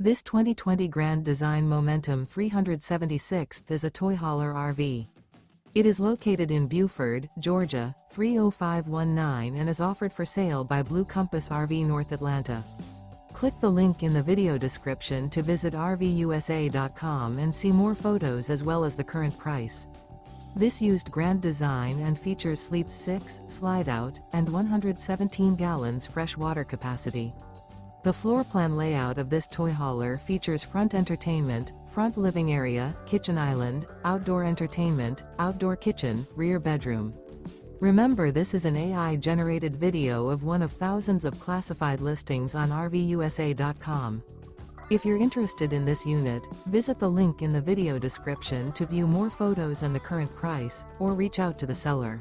This 2020 Grand Design Momentum 376 is a toy hauler RV. It is located in Buford, Georgia, 30519 and is offered for sale by Blue Compass RV North Atlanta. Click the link in the video description to visit RVUSA.com and see more photos as well as the current price. This used Grand Design and features Sleep 6, Slideout, and 117 gallons fresh water capacity. The floor plan layout of this toy hauler features front entertainment, front living area, kitchen island, outdoor entertainment, outdoor kitchen, rear bedroom. Remember, this is an AI-generated video of one of thousands of classified listings on RVUSA.com. If you're interested in this unit, visit the link in the video description to view more photos and the current price, or reach out to the seller.